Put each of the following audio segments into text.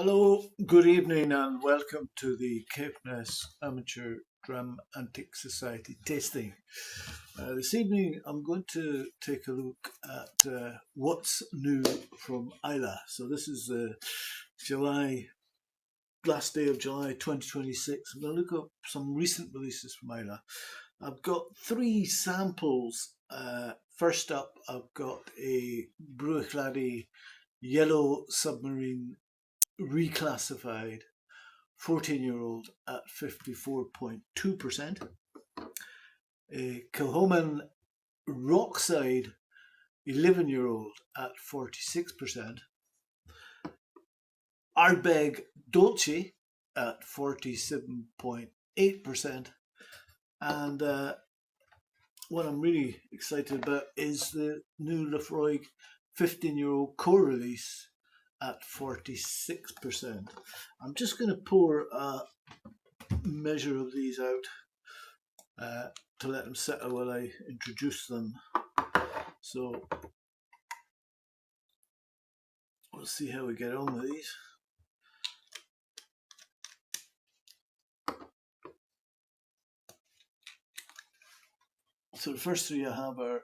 Hello, good evening, and welcome to the Capeness Amateur Dram Antique Society tasting. This evening, I'm going to take a look at what's new from Islay. So this is the last day of July 2026. I'm going to look up some recent releases from Islay. I've got three samples. First up, I've got a Bruichladdich Yellow Submarine Reclassified 14-year-old at 54.2%, a Kilchoman Rockside 11-year-old at 46%, Ardbeg Dolce at 47.8%, and what I'm really excited about is the new Laphroaig 15-year-old core release at 46%. I'm just going to pour a measure of these out to let them settle while I introduce them. So we'll see how we get on with these. So the first three I have are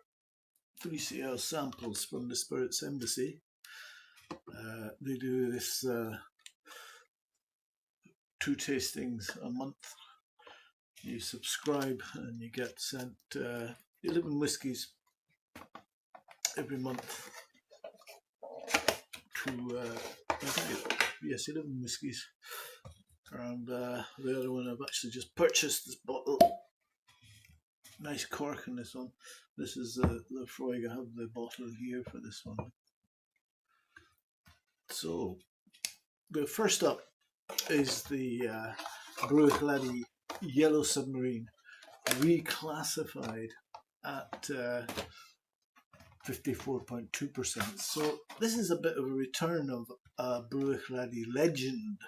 3CL samples from the Spirits Embassy. They do this 2 tastings a month. You subscribe and you get sent 11 whiskies every month to, 11 whiskies. And the other one, I've actually just purchased this bottle. Nice cork in this one. This is the Laphroaig. I have the bottle here for this one. So the first up is the Bruichladdich Yellow Submarine Reclassified at 54.2%. So this is a bit of a return of a Bruichladdich legend.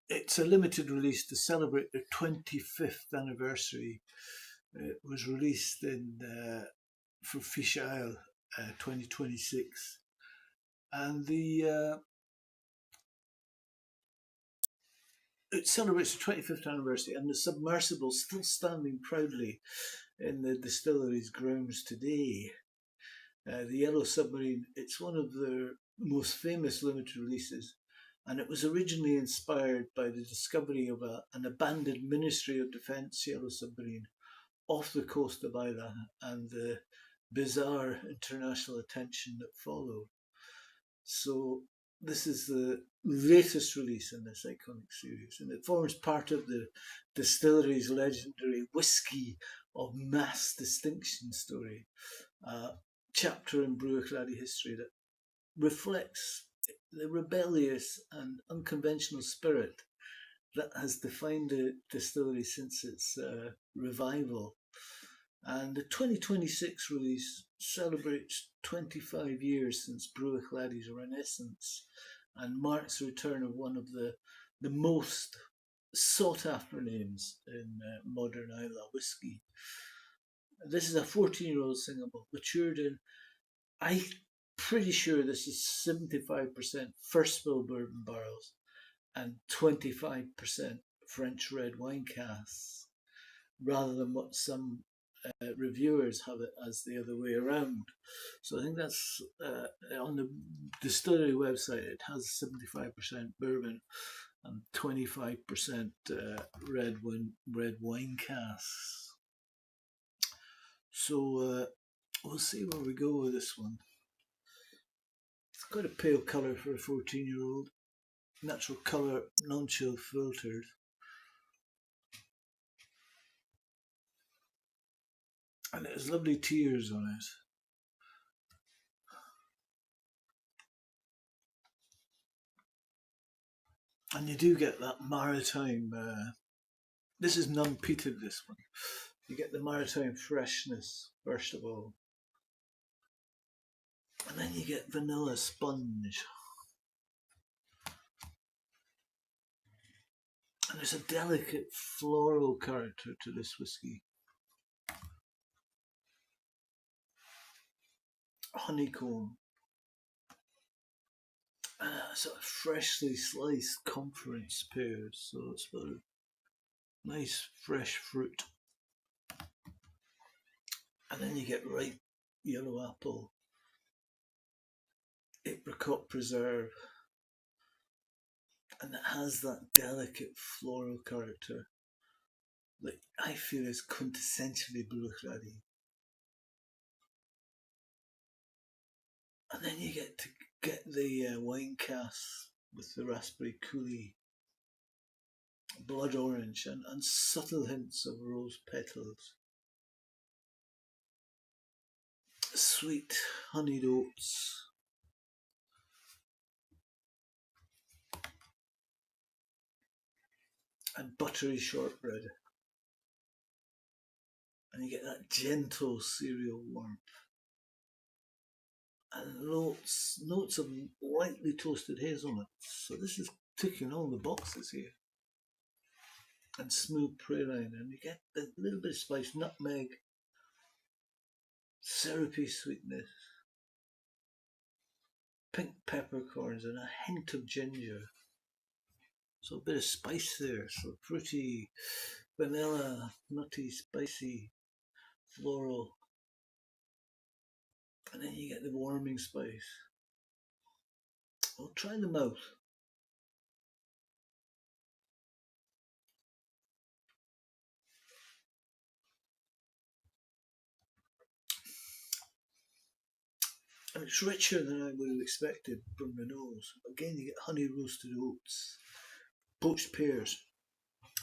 It's a limited release to celebrate their 25th anniversary. It was released for Fish Isle 2026, and it celebrates the 25th anniversary, and the submersible still standing proudly in the distillery's grounds today. The Yellow Submarine, it's one of their most famous limited releases, and it was originally inspired by the discovery of an abandoned Ministry of Defence Yellow Submarine off the coast of Islay and the bizarre international attention that followed. So this is the latest release in this iconic series, and it forms part of the distillery's legendary Whisky of Mass Distinction story, a chapter in Bruichladdich history that reflects the rebellious and unconventional spirit that has defined the distillery since its revival. And the 2026 release celebrates 25 years since Bruichladdich renaissance and marks the return of one of the most sought after names in modern Islay whisky. This is a 14-year-old single malt, matured in, I'm pretty sure this is 75% first fill bourbon barrels and 25% French red wine casks, rather than what some reviewers have it as the other way around. So I think that's on the distillery website. It has 75% bourbon and 25% red wine casks. So we'll see where we go with this one. It's quite a pale colour for a 14-year-old. Natural colour, non-chill filtered. And it has lovely tears on it. And you do get that maritime, this is non-peated, this one. You get the maritime freshness, first of all. And then you get vanilla sponge. And there's a delicate floral character to this whisky. Honeycomb. sort of freshly sliced conference pears, so it's got a nice fresh fruit. And then you get ripe yellow apple, apricot preserve, and it has that delicate floral character that I feel is quintessentially Bruichladdich. And then you get to get the wine cask with the raspberry coulis, blood orange, and subtle hints of rose petals. Sweet honeyed oats. And buttery shortbread. And you get that gentle cereal warmth. And notes of lightly toasted hazelnuts. So this is ticking all the boxes here. And smooth praline. And you get a little bit of spice, nutmeg, syrupy sweetness, pink peppercorns, and a hint of ginger. So a bit of spice there. So fruity, vanilla, nutty, spicy, floral. And then you get the warming spice. Well, try the mouth. And it's richer than I would have expected from the nose. Again, you get honey roasted oats, poached pears,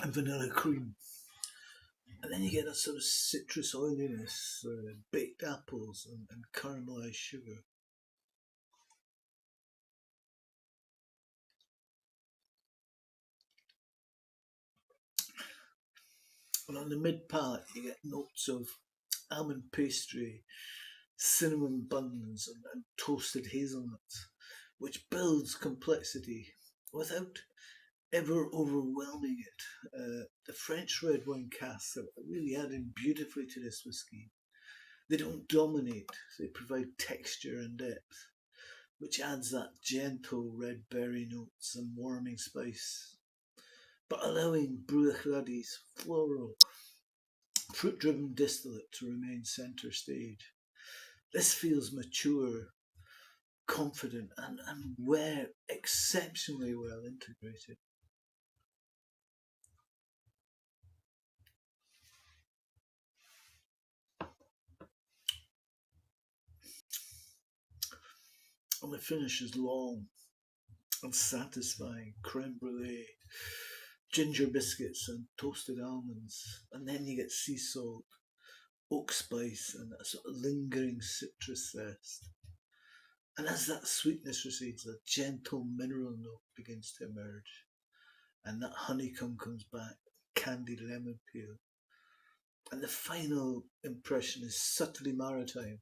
and vanilla cream. And then you get a sort of citrus oiliness, baked apples, and caramelized sugar. And on the mid palate, you get notes of almond pastry, cinnamon buns, and toasted hazelnuts, which builds complexity without ever overwhelming it. The French red wine casks are really adding beautifully to this whisky. They don't dominate, they provide texture and depth, which adds that gentle red berry notes and warming spice, but allowing Bruichladdich floral, fruit-driven distillate to remain centre stage. This feels mature, confident, and exceptionally well integrated. And the finish is long and satisfying. Creme brulee, ginger biscuits, and toasted almonds. And then you get sea salt, oak spice, and a sort of lingering citrus zest. And as that sweetness recedes, a gentle mineral note begins to emerge. And that honeycomb comes back, candied lemon peel. And the final impression is subtly maritime,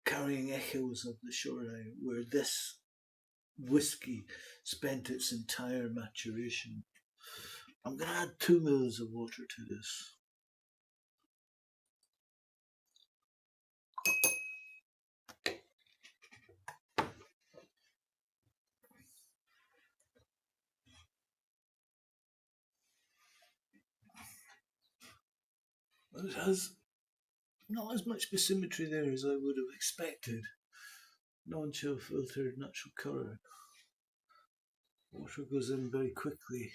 carrying echoes of the shoreline where this whisky spent its entire maturation. I'm going to add 2 mils of water to this. But it has not as much symmetry there as I would have expected. Non-chill filtered natural colour. Water goes in very quickly.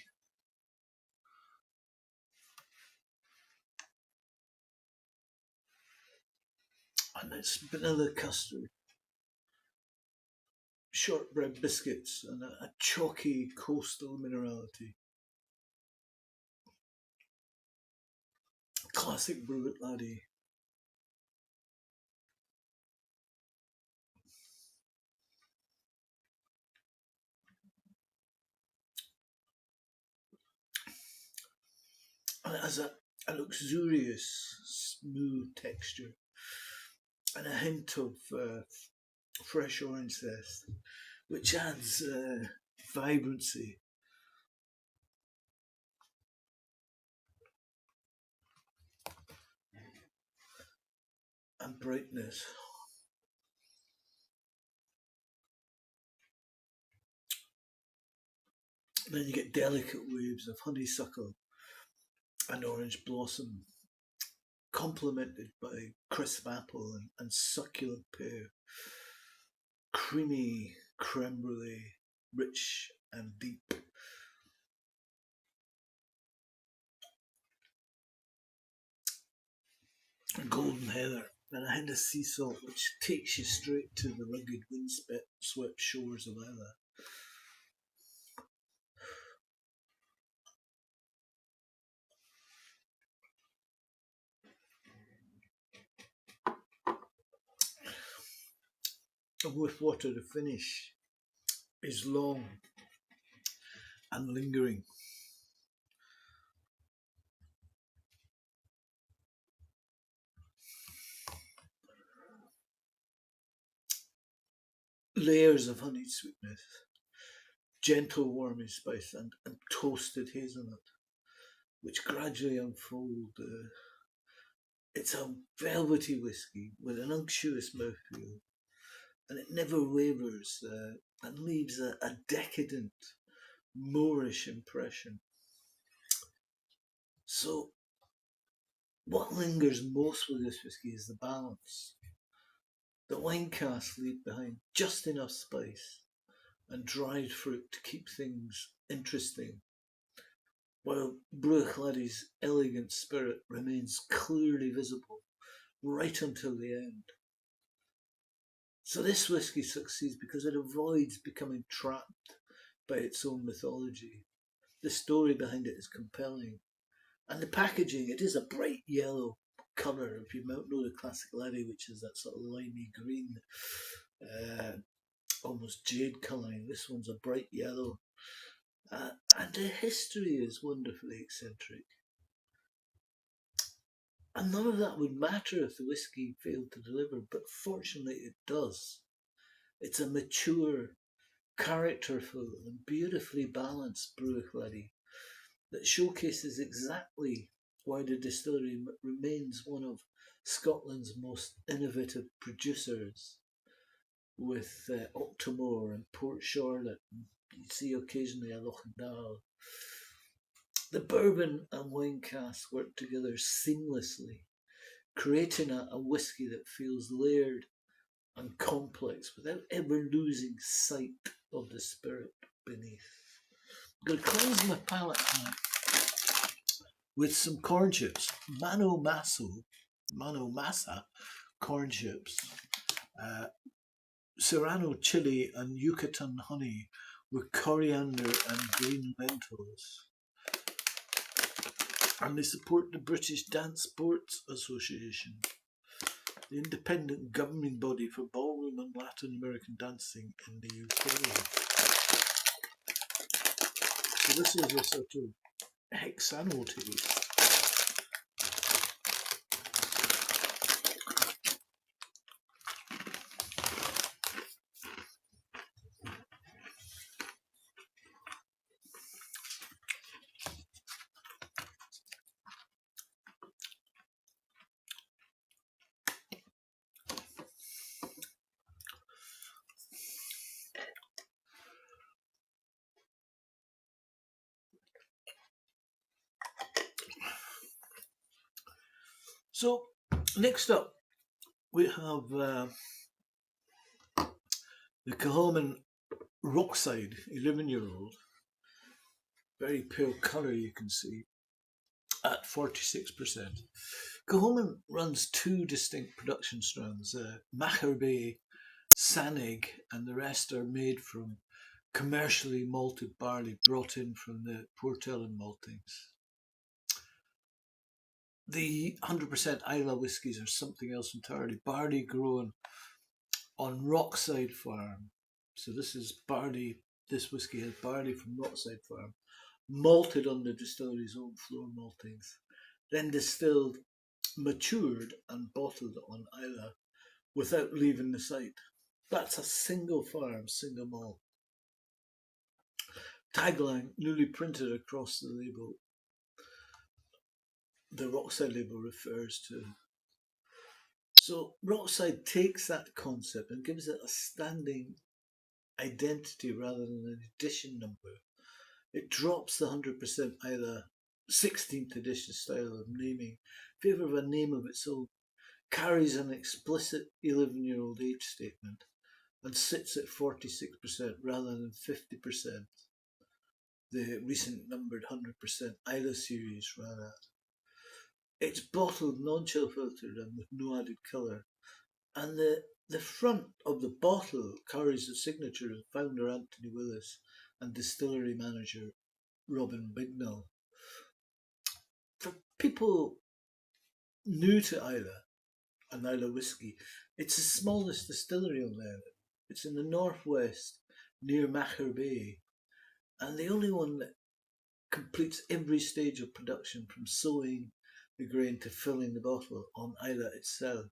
And it's vanilla custard, shortbread biscuits, and a chalky coastal minerality. Classic Bruichladdich. And it has a luxurious, smooth texture and a hint of fresh orange zest, which adds vibrancy. And brightness. Then you get delicate waves of honeysuckle and orange blossom, complemented by crisp apple and succulent pear, creamy creme brulee, rich and deep. Golden heather and a hint of sea salt, which takes you straight to the rugged windswept shores of Islay. And with water, the finish is long and lingering. Layers of honeyed sweetness, gentle warming spice, and toasted hazelnut, which gradually unfold. It's a velvety whisky with an unctuous mouthfeel, and it never wavers and leaves a decadent, Moorish impression. So, what lingers most with this whisky is the balance. The wine casks leave behind just enough spice and dried fruit to keep things interesting, while Bruichladdich elegant spirit remains clearly visible right until the end. So this whisky succeeds because it avoids becoming trapped by its own mythology. The story behind it is compelling. And the packaging, it is a bright yellow colour. If you know the classic Laphroaig, which is that sort of limey green, almost jade colouring, this one's a bright yellow. And the history is wonderfully eccentric. And none of that would matter if the whisky failed to deliver, but fortunately it does. It's a mature, characterful, and beautifully balanced Bruichladdich that showcases exactly why the distillery remains one of Scotland's most innovative producers, with Octomore and Port Charlotte. You see occasionally a Lochendal. The bourbon and wine casks work together seamlessly, creating a whisky that feels layered and complex without ever losing sight of the spirit beneath. I'm going to cleanse my palate now with some corn chips. Mano Masa corn chips. Serrano chili and Yucatan honey with coriander and green lentils. And they support the British Dance Sports Association, the independent governing body for ballroom and Latin American dancing in the UK. So this is a sort of hexanal taste. So next up we have the Kilchoman Rockside, 11-year-old, very pale colour you can see, at 46%. Kilchoman runs two distinct production strands, Macharbe, Sanig, and the rest are made from commercially malted barley brought in from the Port Ellen maltings. The 100% Islay whiskies are something else entirely. Barley grown on Rockside Farm. So this is barley, this whisky has barley from Rockside Farm, malted on the distillery's own floor maltings, then distilled, matured and bottled on Islay without leaving the site. That's a single farm, single malt. Tagline newly printed across the label. The Rockside label refers to. So Rockside takes that concept and gives it a standing identity rather than an edition number. It drops the 100% Islay 16th edition style of naming in favour of a name of its own, carries an explicit 11-year-old age statement, and sits at 46% rather than 50%, the recent numbered 100% Islay series ran at. It's bottled, non-chill filtered, and with no added colour. And the front of the bottle carries the signature of founder Anthony Willis and distillery manager Robin Bignell. For people new to Islay and Islay whisky, it's the smallest distillery on the island. It's in the northwest near Macher Bay, and the only one that completes every stage of production from sowing the grain to filling the bottle on Islay itself.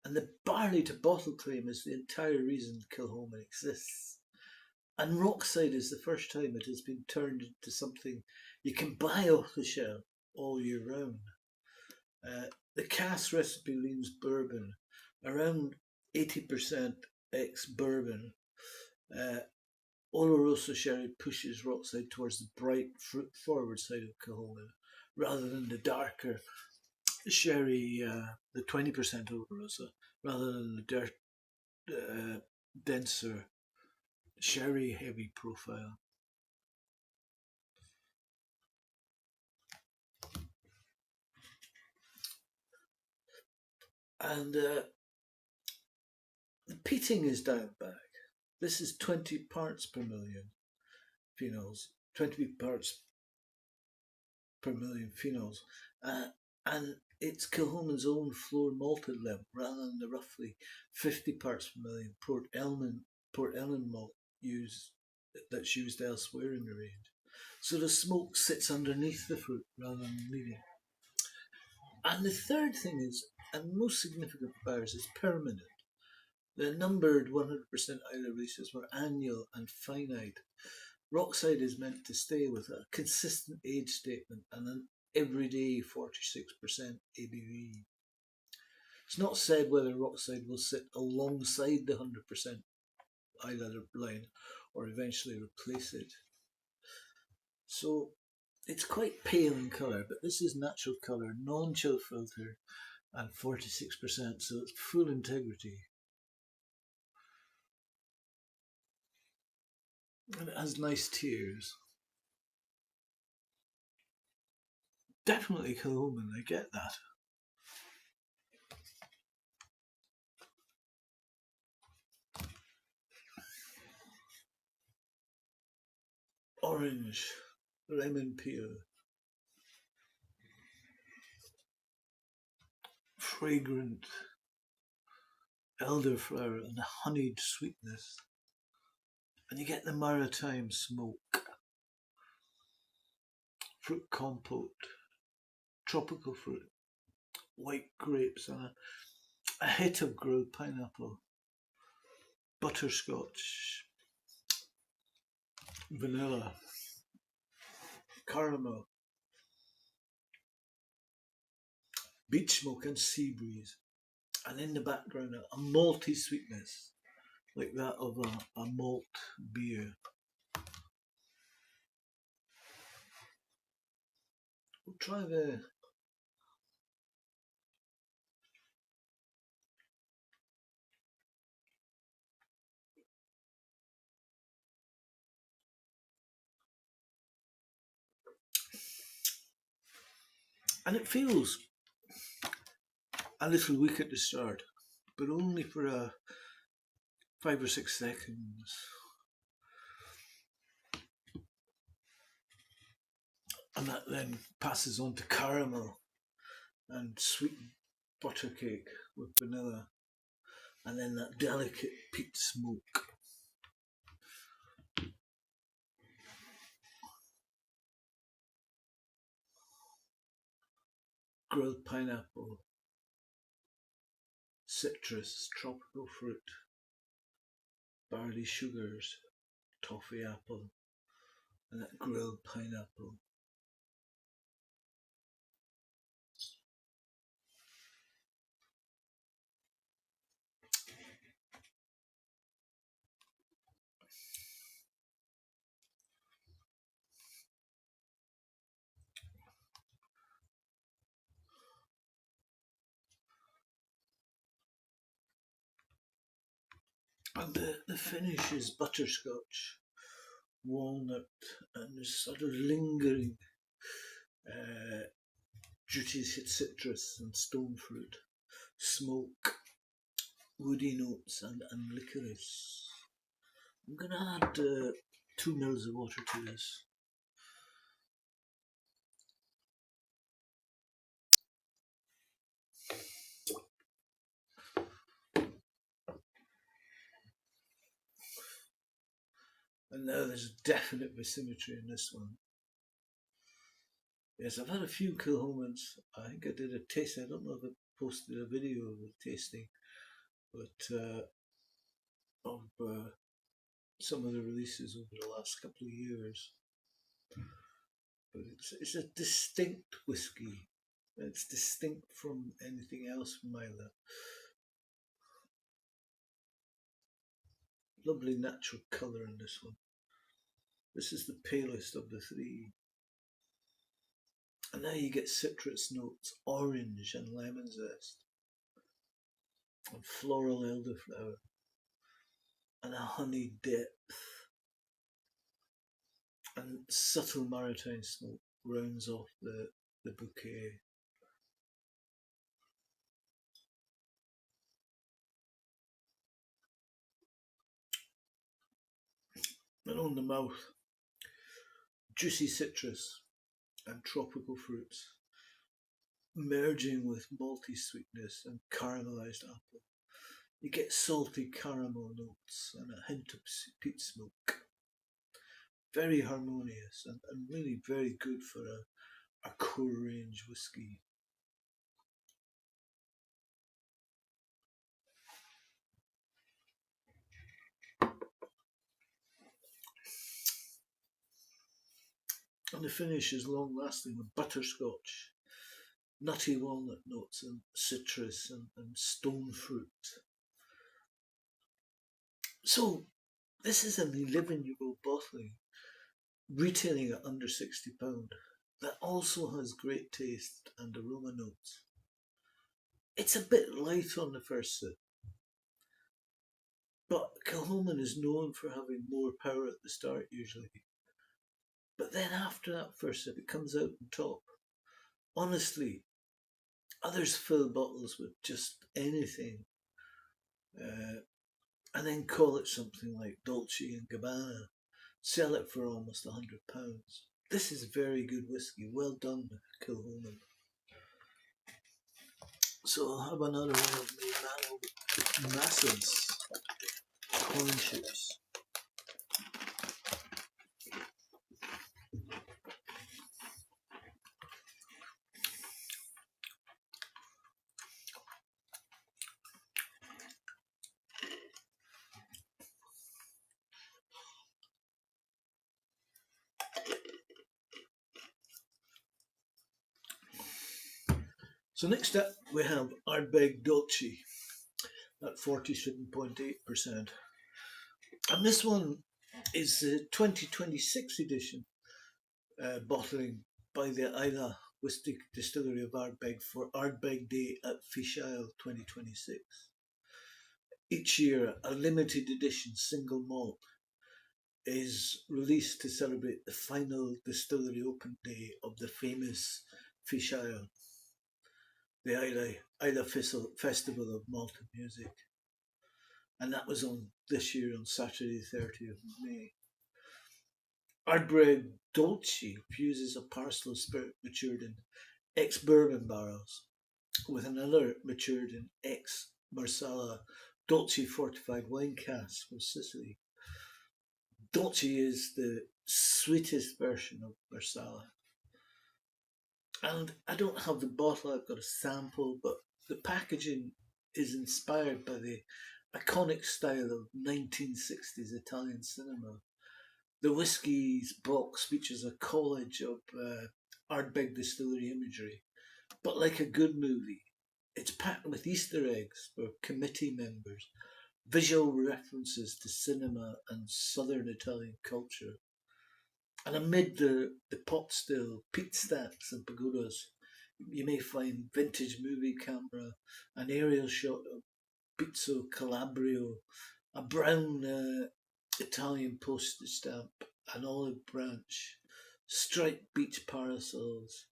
And the barley to bottle claim is the entire reason Kilchoman exists. And Rockside is the first time it has been turned into something you can buy off the shelf all year round. The cask recipe leans bourbon, around 80% ex-bourbon. Oloroso sherry pushes Rockside towards the bright, fruit-forward side of Kilchoman, rather than the darker sherry, the 20% Oloroso, rather than the denser sherry-heavy profile. And the peating is dialed back. This is 20 parts per million phenols, 20 parts per million phenols, and it's Kilchoman's own floor malted level rather than the roughly 50 parts per million Port Ellen malt that's used elsewhere in the range. So the smoke sits underneath the fruit rather than leading. And the third thing is, and most significant for buyers, is permanent. The numbered 100% Islay releases were annual and finite. Rockside is meant to stay with a consistent age statement and an everyday 46% ABV. It's not said whether Rockside will sit alongside the 100% Islay line or eventually replace it. So it's quite pale in colour, but this is natural colour, non-chill filter, and 46%, so it's full integrity. And it has nice tears. Definitely Kilchoman, I get that. Orange, lemon peel, fragrant elderflower and a honeyed sweetness. And you get the maritime smoke, fruit compote, tropical fruit, white grapes, and a hit of grilled pineapple, butterscotch, vanilla, caramel, beach smoke, and sea breeze. And in the background, a malty sweetness, like that of a malt beer. We'll try the and it feels a little weak at the start, but only for 5 or 6 seconds. And that then passes on to caramel and sweet butter cake with vanilla, and then that delicate peat smoke. Grilled pineapple, citrus, tropical fruit, barley sugars, toffee apple, and that grilled pineapple. And the finish is butterscotch, walnut, and there's sort of lingering juicy citrus and stone fruit, smoke, woody notes, and licorice. I'm going to add 2 mils of water to this. And now there's definite asymmetry in this one. Yes, I've had a few Kilchomans. I think I did a taste. I don't know if I posted a video of the tasting, but of some of the releases over the last couple of years. But it's a distinct whiskey. It's distinct from anything else from Islay. Lovely natural colour in this one. This is the palest of the three. And now you get citrus notes, orange and lemon zest, and floral elderflower, and a honey depth, and subtle maritime smoke rounds off the bouquet. And on the mouth, juicy citrus and tropical fruits, merging with malty sweetness and caramelized apple. You get salty caramel notes and a hint of peat smoke. Very harmonious and really very good for a core range whiskey. And the finish is long lasting with butterscotch, nutty walnut notes and citrus and stone fruit. So this is an 11-year-old bottling, retailing at under £60, that also has great taste and aroma notes. It's a bit light on the first sip, but Kilchoman is known for having more power at the start usually. But then after that first sip, it comes out on top. Honestly, others fill bottles with just anything and then call it something like Dolce and Gabbana, sell it for almost £100. This is very good whiskey. Well done, Kilchoman. So I'll have another one of my Masson's corn chips. So next up we have Ardbeg Dolce at 47.8%. And this one is the 2026 edition bottling by the Islay Whiskey Distillery of Ardbeg for Ardbeg Day at Fishail 2026. Each year a limited edition single malt is released to celebrate the final distillery open day of the famous Fishail, the Islay Festival of Malted Music. And that was on this year on Saturday 30th of May. Ardbeg Dolce fuses a parcel of spirit matured in ex-bourbon barrels with another matured in ex-Marsala Dolce fortified wine casks from Sicily. Dolce is the sweetest version of Marsala. And I don't have the bottle, I've got a sample, but the packaging is inspired by the iconic style of 1960s Italian cinema. The whiskey's box features a collage of Ardbeg distillery imagery, but like a good movie, it's packed with Easter eggs for committee members, visual references to cinema and southern Italian culture. And amid the pot still, peat stacks and pagodas, you may find vintage movie camera, an aerial shot of Pizzo Calabrio, a brown Italian postage stamp, an olive branch, striped beach parasols,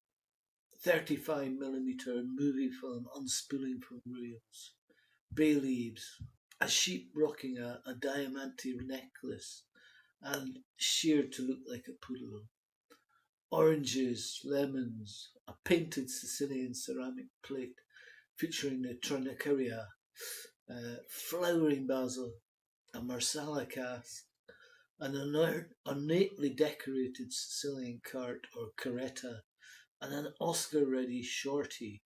35mm movie film unspooling from reels, bay leaves, a sheep rocking a diamante necklace and sheared to look like a poodle, oranges, lemons, a painted Sicilian ceramic plate featuring the Tornicaria, flowering basil, a marsala cask, an ornately decorated Sicilian cart or carretta, and an Oscar-ready shorty,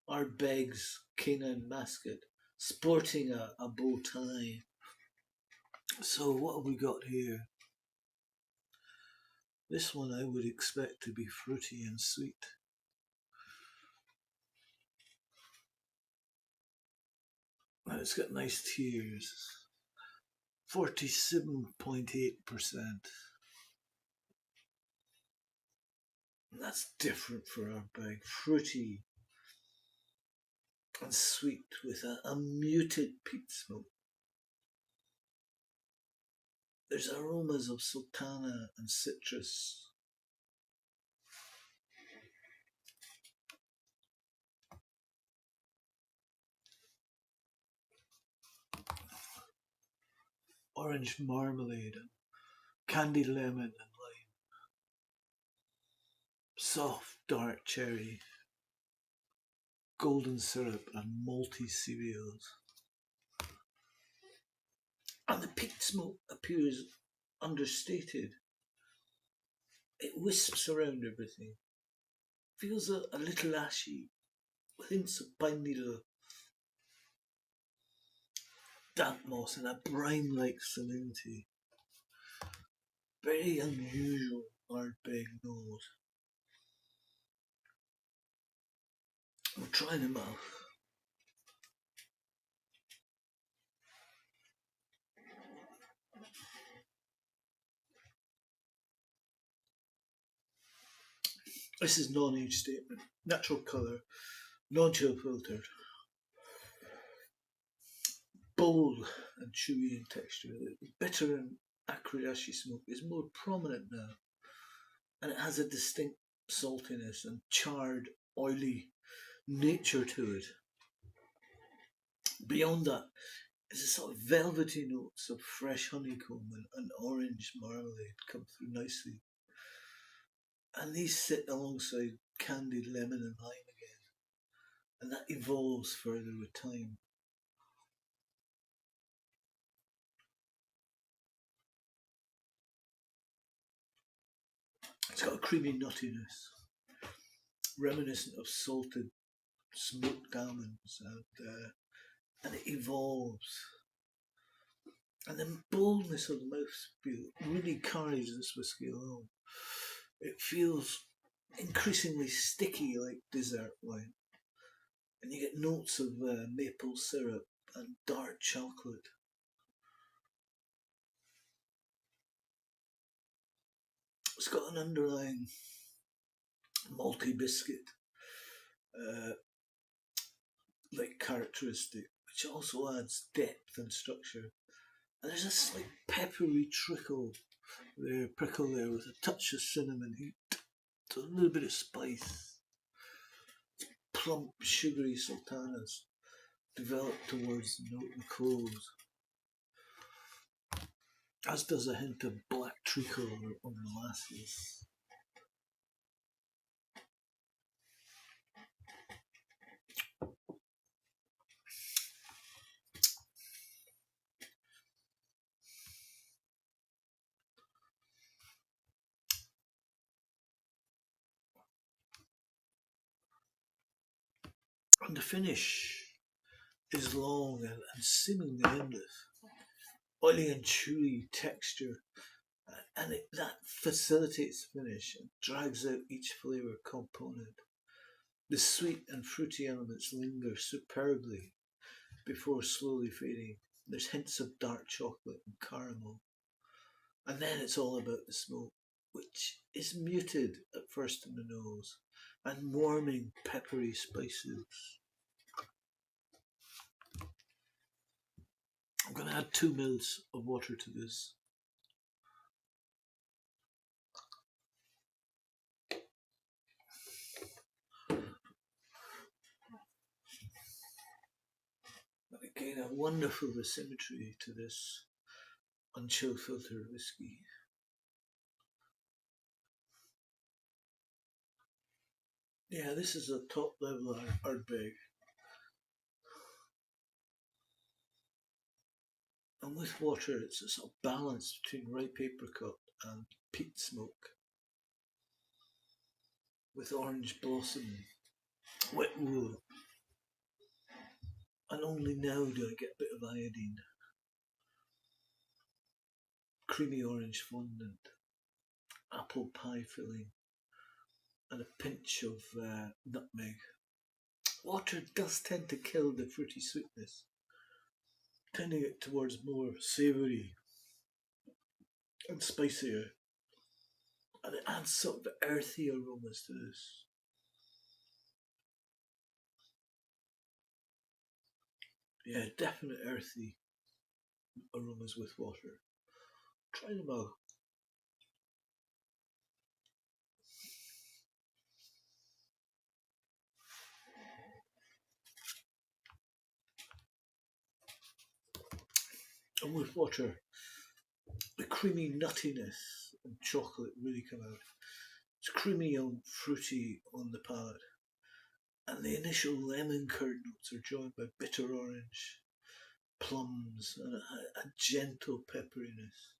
Ardbeg's canine mascot, sporting a bow tie. So what have we got here? This one I would expect to be fruity and sweet. And it's got nice tears. 47.8%. That's different for Ardbeg. Fruity and sweet with a muted peat smoke. There's aromas of sultana and citrus. Orange marmalade, candied lemon and lime. Soft dark cherry, golden syrup and malty cereals. And the peat smoke appears understated. It wisps around everything. Feels a little ashy, with hints of pine needle, damp moss and a brine-like salinity. Very unusual Ardbeg nose. We'll try them out. This is non-age statement. Natural colour, non-chill filtered. Bold and chewy in texture. The bitter and acrid ashy smoke is more prominent now, and it has a distinct saltiness and charred, oily nature to it. Beyond that is a sort of velvety notes of fresh honeycomb and orange marmalade come through nicely. And these sit alongside candied lemon and lime again, and that evolves further with time. It's got a creamy nuttiness, reminiscent of salted smoked almonds, and it evolves. And the boldness of the mouthfeel really carries this whisky along. It feels increasingly sticky like dessert wine, and you get notes of maple syrup and dark chocolate. It's got an underlying malty biscuit like characteristic, which also adds depth and structure. And there's a slight peppery prickle there with a touch of cinnamon heat. So a little bit of spice. Plump, sugary sultanas develop towards the note and close, as does a hint of black treacle or molasses. And the finish is long and seemingly endless. Oily and chewy texture, and that facilitates finish and drags out each flavour component. The sweet and fruity elements linger superbly before slowly fading. There's hints of dark chocolate and caramel. And then it's all about the smoke, which is muted at first in the nose, and warming peppery spices. I'm going to add 2 mils of water to this. But again, a wonderful asymmetry to this unchill filter whiskey. Yeah, this is a top level Ardbeg. And with water, it's a sort of balance between ripe apricot and peat smoke. With orange blossom, wet wool. And only now do I get a bit of iodine. Creamy orange fondant, apple pie filling, and a pinch of nutmeg. Water does tend to kill the fruity sweetness, tending it towards more savoury and spicier. And it adds sort of earthy aromas to this. Yeah, definite earthy aromas with water. Try them out. And with water, the creamy nuttiness and chocolate really come out. It's creamy and fruity on the palate, and the initial lemon curd notes are joined by bitter orange, plums, and a gentle pepperiness.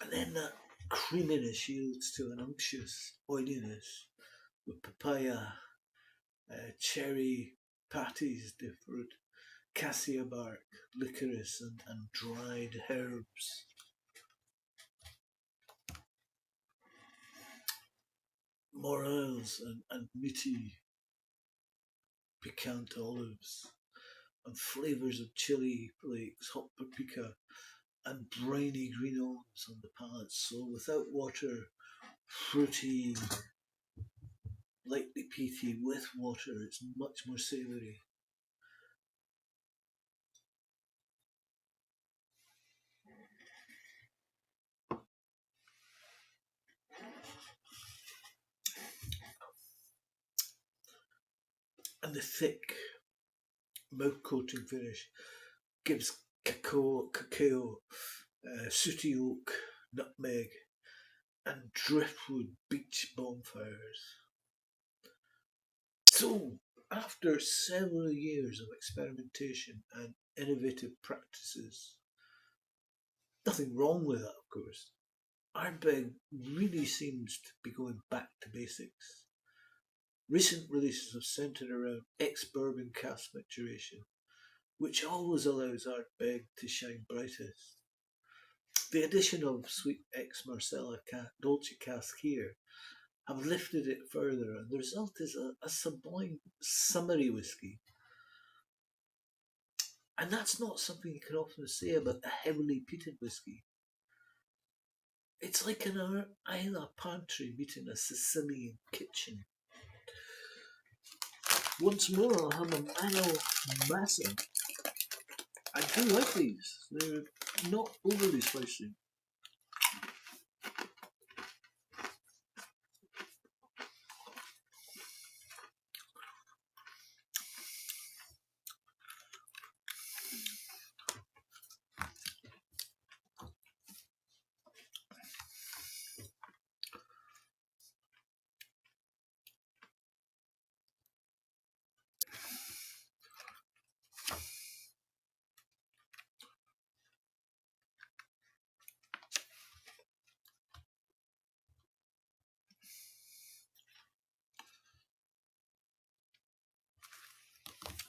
And then that creaminess yields to an unctuous oiliness with papaya, cherry patties different, cassia bark, licorice, and dried herbs. Morels and meaty piquant olives, and flavours of chili flakes, hot paprika, and briny green olives on the palate. So without water, fruity, lightly peaty. With water, it's much more savoury. And the thick mouth coating finish gives cacao, sooty oak, nutmeg, and driftwood beach bonfires. So, after several years of experimentation and innovative practices, nothing wrong with that, of course, Ardbeg really seems to be going back to basics. Recent releases have centred around ex-bourbon cask maturation, which always allows Ardbeg to shine brightest. The addition of sweet ex-Marcella Dolce cask here have lifted it further, and the result is a sublime summery whiskey. And that's not something you can often say about a heavily peated whiskey. It's like an Islay pantry meeting a Sicilian kitchen. Once more, I'll have a Mano Massa. I do like these. They're not overly spicy.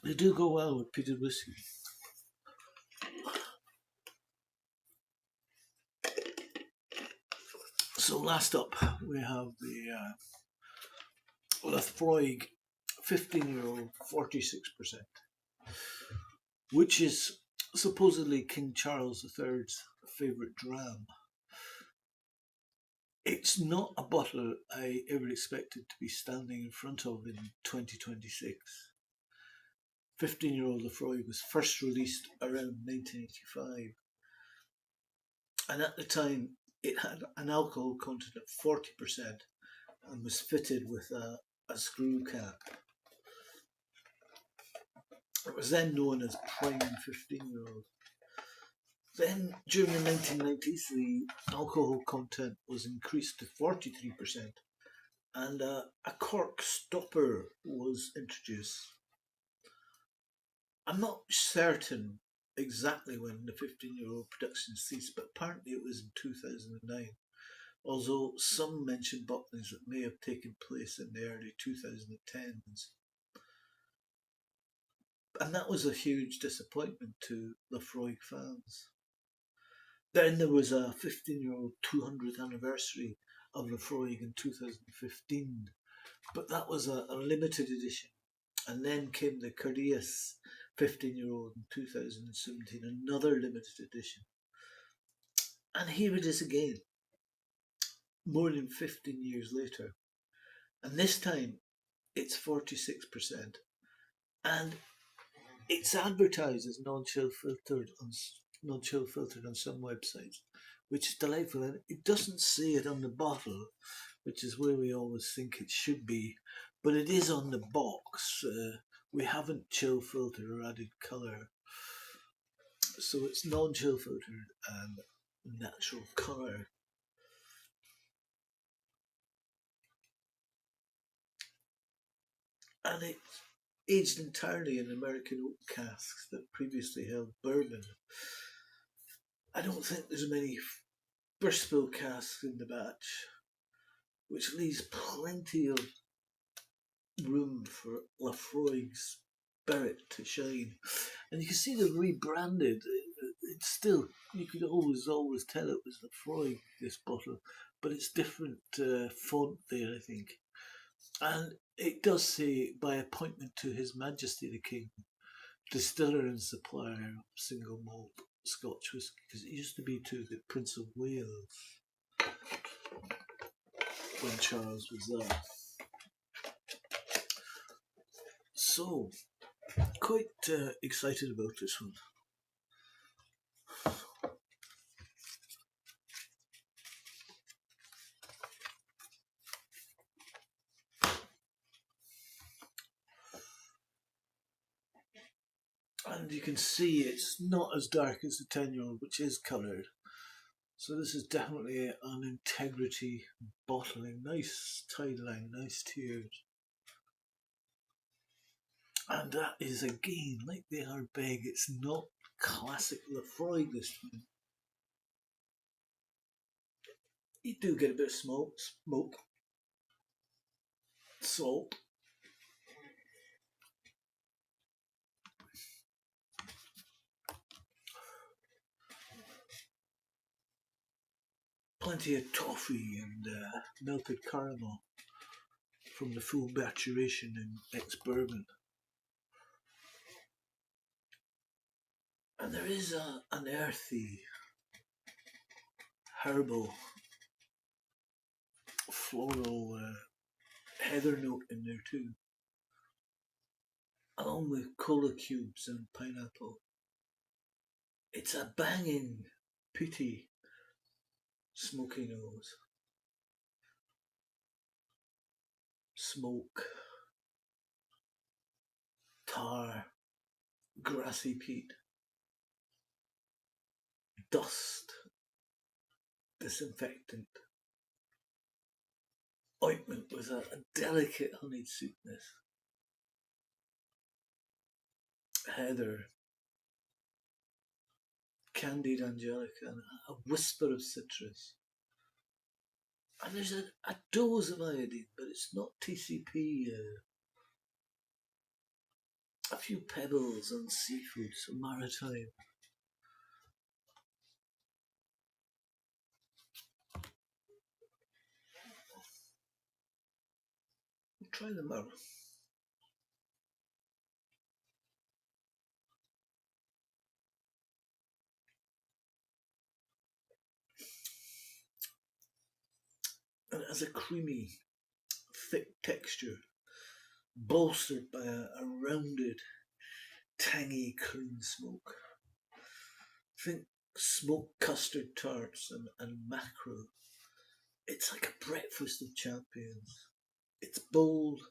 They do go well with peated whiskey. So last up, we have the Laphroaig 15-year-old 46%, which is supposedly King Charles III's favourite dram. It's not a bottle I ever expected to be standing in front of in 2026. 15-year-old Laphroaig was first released around 1985, and at the time it had an alcohol content of 40% and was fitted with a screw cap. It was then known as Prime 15-year-old. Then, during the 1990s, the alcohol content was increased to 43%, and a cork stopper was introduced. I'm not certain exactly when the 15-year-old production ceased, but apparently it was in 2009, although some mention bottlings that may have taken place in the early 2010s. And that was a huge disappointment to Laphroaig fans. Then there was a 15-year-old 200th anniversary of Laphroaig in 2015, but that was a limited edition. And then came the Cardias 15-year-old in 2017, another limited edition. And here it is again, more than 15 years later. And this time it's 46%. And it's advertised as non-chill filtered on some websites, which is delightful. And it doesn't say it on the bottle, which is where we always think it should be, but it is on the box. We haven't chill filtered or added colour, so it's non-chill filtered and natural colour. And it's aged entirely in American oak casks that previously held bourbon. I don't think there's many Bristol casks in the batch, which leaves plenty of room for Laphroaig's spirit to shine. And you can see they've rebranded. It's still, you could always tell it was Laphroaig, this bottle, but it's different font there, I think. And it does say, by appointment to His Majesty the King, distiller and supplier of single malt Scotch whisky, because it used to be to the Prince of Wales when Charles was there. So, quite excited about this one. And you can see it's not as dark as the 10-year-old, which is coloured. So this is definitely an integrity bottling. Nice tide line, nice tears. And that is again, like the Ardbeg, it's not classic Laphroaig this time. You do get a bit of smoke, salt. Plenty of toffee and melted caramel from the full maturation in ex-bourbon. And there is an earthy, herbal, floral heather note in there too, along with cola cubes and pineapple. It's a banging, peaty, smoky nose. Smoke, tar, grassy peat, dust, disinfectant, ointment with a delicate honeyed sweetness, heather, candied angelica, and a whisper of citrus. And there's a dose of iodine, but it's not TCP. A few pebbles and seafood, so maritime. We'll try them out. And it has a creamy, thick texture, bolstered by a rounded tangy, clean smoke. Think smoked custard tarts and mackerel. It's like a breakfast of champions. It's bold,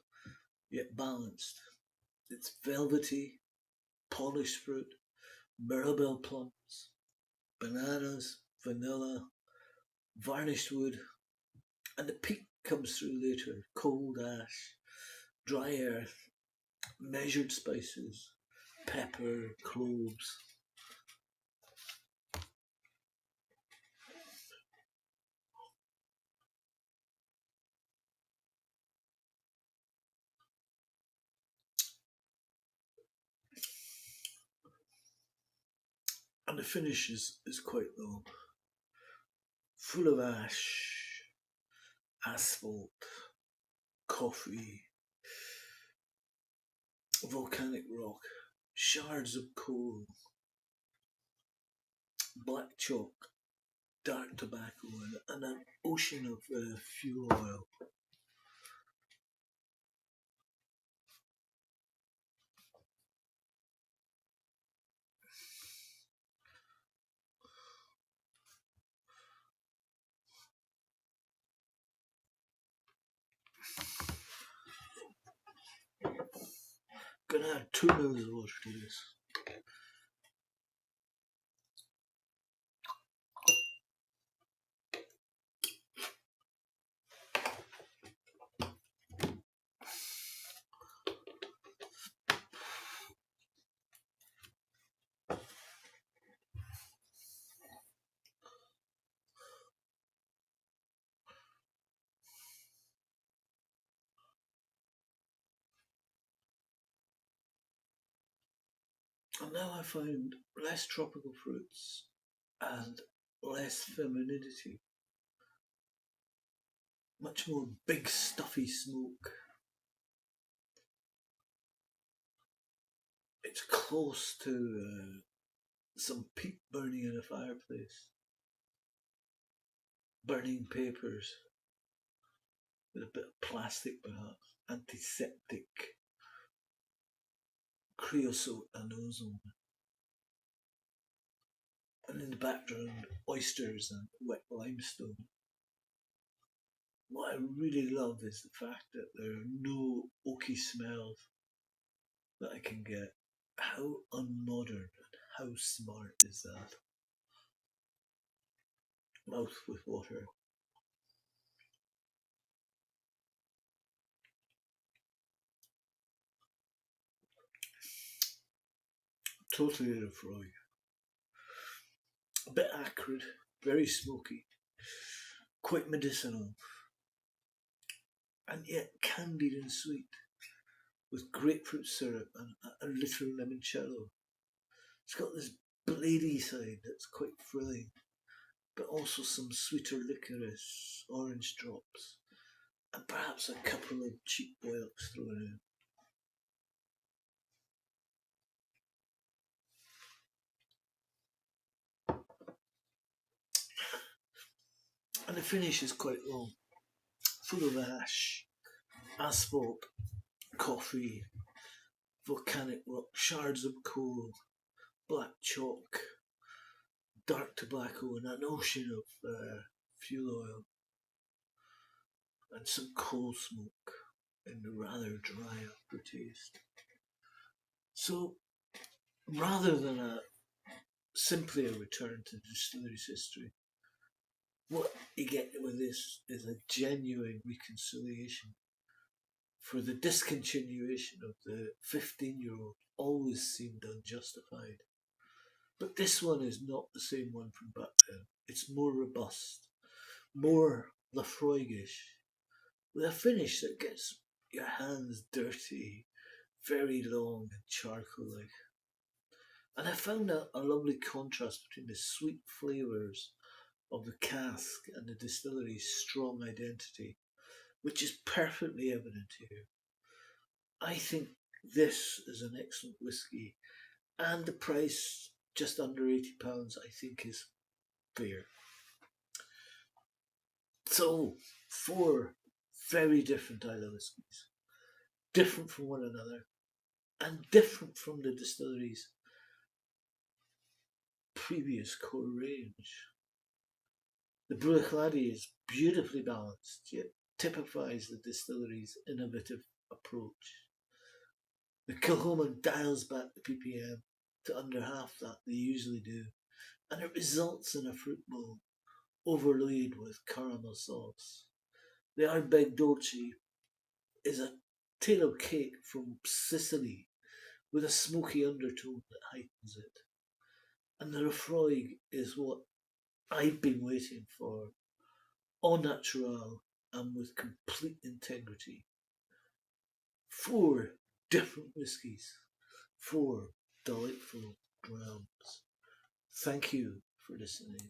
yet balanced. It's velvety, polished fruit, Mirabelle plums, bananas, vanilla, varnished wood, and the peak comes through later. Cold ash, dry earth, measured spices, pepper, cloves. And the finish is quite low. Full of ash, asphalt, coffee, volcanic rock, shards of coal, black chalk, dark tobacco, and an ocean of fuel oil. Gonna add 2 mils of water to this. And now I find less tropical fruits and less femininity. Much more big stuffy smoke. It's close to some peat burning in a fireplace. Burning papers with a bit of plastic perhaps. Antiseptic. Creosote and ozone. And in the background, oysters and wet limestone. What I really love is the fact that there are no oaky smells that I can get. How unmodern and how smart is that? Mouth with water. Totally Laphroaig. A bit acrid, very smoky, quite medicinal, and yet candied and sweet, with grapefruit syrup and a little limoncello. It's got this blady side that's quite thrilling, but also some sweeter licorice, orange drops, and perhaps a couple of cheap boilocks thrown in. And the finish is quite long, full of ash, asphalt, coffee, volcanic rock, shards of coal, black chalk, dark tobacco, and an ocean of fuel oil, and some coal smoke in the rather dry aftertaste. So rather than simply a return to distillery's history, what you get with this is a genuine reconciliation for the discontinuation of the 15-year-old always seemed unjustified. But this one is not the same one from back then. It's more robust, more Laphroaigish, with a finish that gets your hands dirty, very long and charcoal-like. And I found a lovely contrast between the sweet flavours of the cask and the distillery's strong identity, which is perfectly evident here. I think this is an excellent whisky, and the price, just under £80, I think is fair. So, 4 very different Islay whiskies, different from one another, and different from the distillery's previous core range. The Bruichladdich is beautifully balanced, yet typifies the distillery's innovative approach. The Kilchoman dials back the ppm to under half that they usually do, and it results in a fruit bowl overlaid with caramel sauce. The Ardbeg Dolce is a tale cake from Sicily with a smoky undertone that heightens it. And the Laphroaig is what I've been waiting for, au naturel and with complete integrity. 4 different whiskies, 4 delightful grams. Thank you for listening.